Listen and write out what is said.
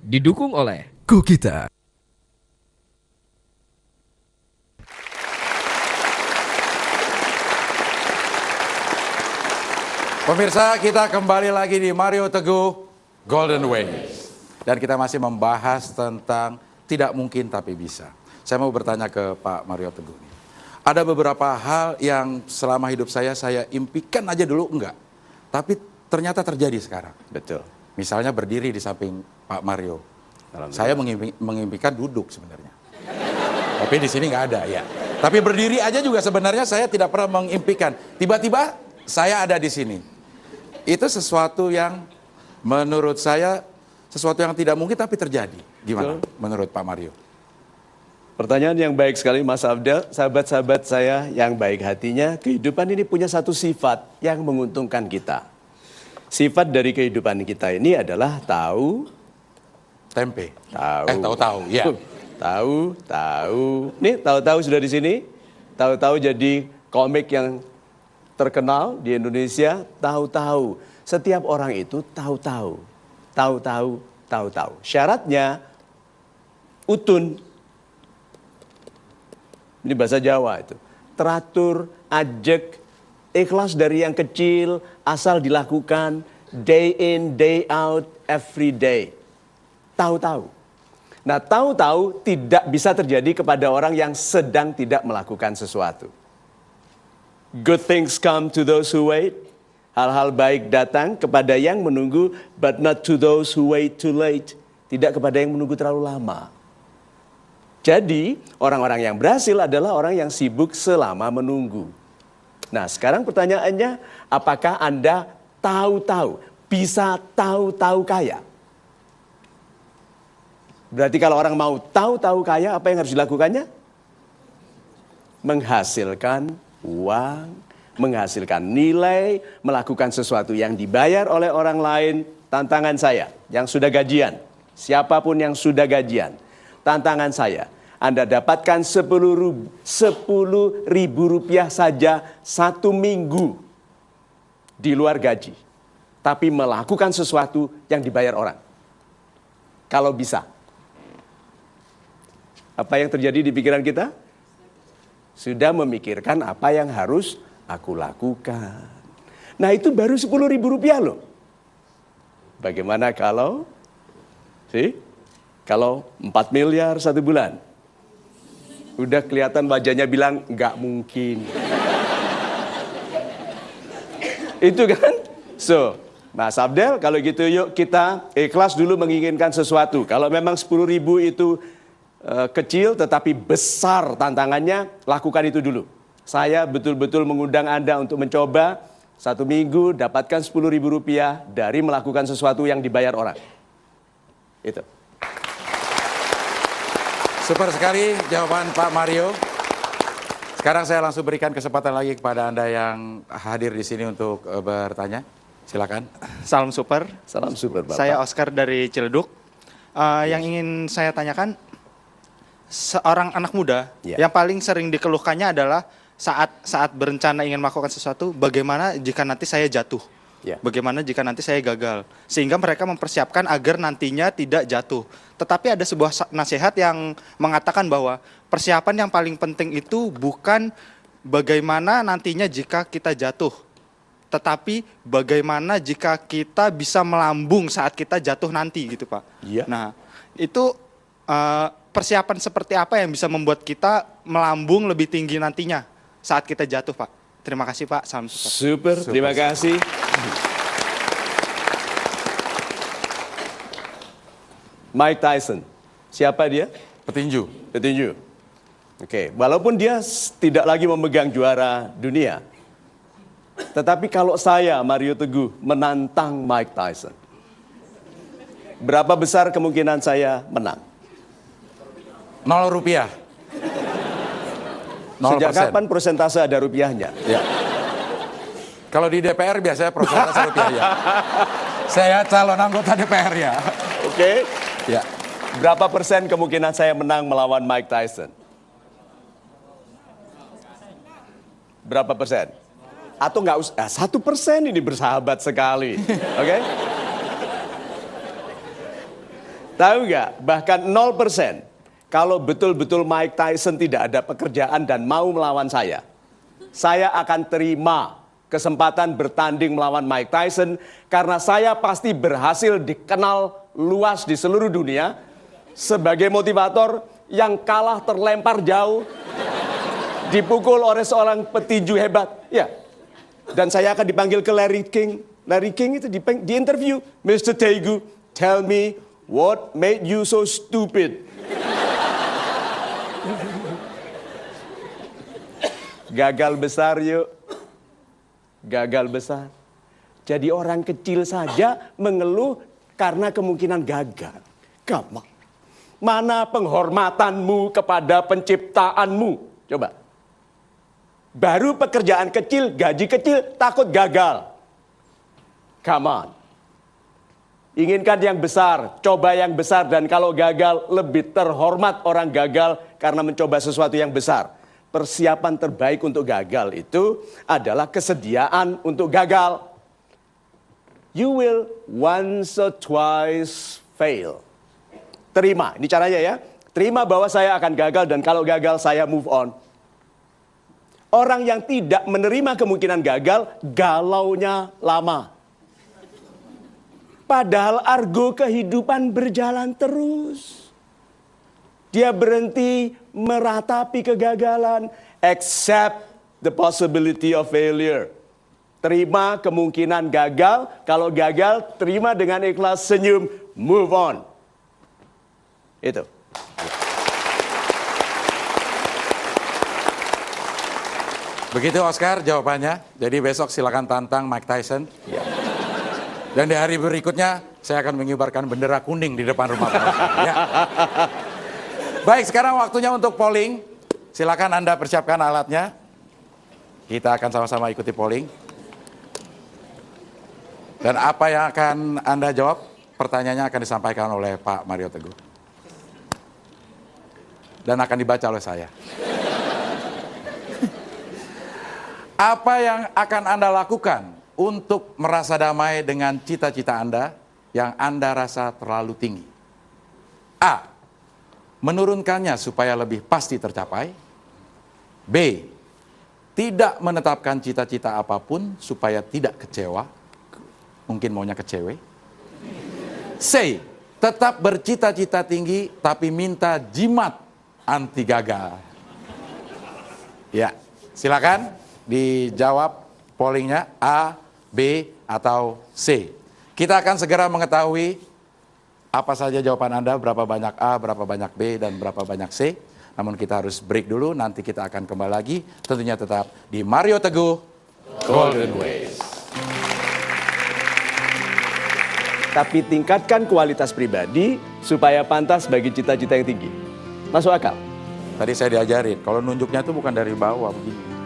Didukung oleh Kokita. Pemirsa, kita kembali lagi di Mario Teguh Golden Way. Dan kita masih membahas tentang tidak mungkin tapi bisa. Saya mau bertanya ke Pak Mario Teguh. Ada beberapa hal yang selama hidup saya impikan aja dulu enggak. Tapi ternyata terjadi sekarang. Betul. Misalnya berdiri di samping Pak Mario. Saya mengimpikan duduk sebenarnya. Tapi di sini nggak ada ya. Tapi berdiri aja juga sebenarnya saya tidak pernah mengimpikan. Tiba-tiba saya ada di sini. Itu sesuatu yang menurut saya sesuatu yang tidak mungkin tapi terjadi. Gimana menurut Pak Mario? Pertanyaan yang baik sekali Mas Abdel, sahabat-sahabat saya yang baik hatinya, kehidupan ini punya satu sifat yang menguntungkan kita. Sifat dari kehidupan kita ini adalah tahu, tempe. Tahu, ya. Tahu. Nih, tahu-tahu sudah di sini. Tahu-tahu jadi komik yang terkenal di Indonesia, tahu-tahu. Setiap orang itu tahu-tahu. Tahu-tahu. Syaratnya utun. Ini bahasa Jawa itu. Teratur, ajek, ikhlas dari yang kecil, asal dilakukan, day in, day out, every day. Tahu-tahu. Nah, tahu-tahu tidak bisa terjadi kepada orang yang sedang tidak melakukan sesuatu. Good things come to those who wait. Hal-hal baik datang kepada yang menunggu, but not to those who wait too late. Tidak kepada yang menunggu terlalu lama. Jadi, orang-orang yang berhasil adalah orang yang sibuk selama menunggu. Nah, sekarang pertanyaannya, apakah Anda tahu-tahu, bisa tahu-tahu kaya? Berarti kalau orang mau tahu-tahu kaya, apa yang harus dilakukannya? Menghasilkan uang, menghasilkan nilai, melakukan sesuatu yang dibayar oleh orang lain. Tantangan saya yang sudah gajian, siapapun yang sudah gajian, tantangan saya, Anda dapatkan 10.000 rupiah saja 1 minggu di luar gaji. Tapi melakukan sesuatu yang dibayar orang. Kalau bisa. Apa yang terjadi di pikiran kita? Sudah memikirkan apa yang harus aku lakukan. Nah, itu baru 10.000 rupiah loh. Bagaimana kalau kalau 4 miliar 1 bulan? Udah kelihatan wajahnya bilang nggak mungkin. Itu kan? So, Mas Abdel, kalau gitu yuk kita ikhlas dulu menginginkan sesuatu. Kalau memang 10.000 itu kecil tetapi besar tantangannya, lakukan itu dulu. Saya betul-betul mengundang Anda untuk mencoba 1 minggu dapatkan 10.000 rupiah dari melakukan sesuatu yang dibayar orang. Itu. Super sekali jawaban Pak Mario. Sekarang saya langsung berikan kesempatan lagi kepada Anda yang hadir di sini untuk bertanya. Silakan. Salam super. Salam super Bapak. Saya Oscar dari Ciledug. Yang ingin saya tanyakan, seorang anak muda yang paling sering dikeluhkannya adalah saat berencana ingin melakukan sesuatu, bagaimana jika nanti saya jatuh? Bagaimana jika nanti saya gagal? Sehingga mereka mempersiapkan agar nantinya tidak jatuh. Tetapi ada sebuah nasihat yang mengatakan bahwa persiapan yang paling penting itu bukan bagaimana nantinya jika kita jatuh, tetapi bagaimana jika kita bisa melambung saat kita jatuh nanti gitu Pak. Nah, itu persiapan seperti apa yang bisa membuat kita melambung lebih tinggi nantinya saat kita jatuh Pak? Terima kasih Pak, salam super. Super, terima kasih. Mike Tyson, siapa dia? Petinju. Oke, walaupun dia tidak lagi memegang juara dunia, tetapi kalau saya, Mario Teguh, menantang Mike Tyson, berapa besar kemungkinan saya menang? 0 rupiah. 0%. Sejak kapan persentase ada rupiahnya? Ya. Kalau di DPR biasanya persentase rupiah ya. Saya calon anggota DPR ya. Oke. Ya. Berapa persen kemungkinan saya menang melawan Mike Tyson? Berapa persen? Atau nggak usah, 1% ini bersahabat sekali. Oke? Tahu nggak? Bahkan 0%. Kalau betul-betul Mike Tyson tidak ada pekerjaan dan mau melawan saya akan terima kesempatan bertanding melawan Mike Tyson karena saya pasti berhasil dikenal luas di seluruh dunia sebagai motivator yang kalah terlempar jauh, dipukul oleh seorang petinju hebat. Ya. Dan saya akan dipanggil ke Larry King. Larry King itu di interview, Mr. Tegu, tell me what made you so stupid? Gagal besar yuk. Gagal besar. Jadi orang kecil saja mengeluh karena kemungkinan gagal. Gampang. Mana penghormatanmu kepada penciptaanmu? Coba. Baru pekerjaan kecil, gaji kecil, takut gagal. Come on. Inginkan yang besar, coba yang besar, dan kalau gagal, lebih terhormat orang gagal karena mencoba sesuatu yang besar. Persiapan terbaik untuk gagal itu adalah kesediaan untuk gagal. You will once or twice fail. Terima, ini caranya ya. Terima bahwa saya akan gagal dan kalau gagal saya move on. Orang yang tidak menerima kemungkinan gagal, galaunya lama. Padahal argo kehidupan berjalan terus. Dia berhenti meratapi kegagalan. Accept the possibility of failure. Terima kemungkinan gagal. Kalau gagal, terima dengan ikhlas, senyum, move on. Itu. Begitu Oscar jawabannya. Jadi besok silakan tantang Mike Tyson. Ya. Dan di hari berikutnya saya akan mengibarkan bendera kuning di depan rumah Pak Oscar. Ya. Baik, sekarang waktunya untuk polling. Silakan Anda persiapkan alatnya. Kita akan sama-sama ikuti polling. Dan apa yang akan Anda jawab, pertanyaannya akan disampaikan oleh Pak Mario Teguh. Dan akan dibaca oleh saya. Apa yang akan Anda lakukan untuk merasa damai dengan cita-cita Anda yang Anda rasa terlalu tinggi? A. Menurunkannya supaya lebih pasti tercapai. B. Tidak menetapkan cita-cita apapun supaya tidak kecewa. Mungkin maunya kecewe. C. Tetap bercita-cita tinggi tapi minta jimat anti gagal. Ya, silakan dijawab pollingnya A, B, atau C. Kita akan segera mengetahui apa saja jawaban Anda, berapa banyak A, berapa banyak B, dan berapa banyak C. Namun kita harus break dulu, nanti kita akan kembali lagi. Tentunya tetap di Mario Teguh Golden Ways. Tapi tingkatkan kualitas pribadi supaya pantas bagi cita-cita yang tinggi. Masuk akal? Tadi saya diajarin, kalau nunjuknya itu bukan dari bawah begini.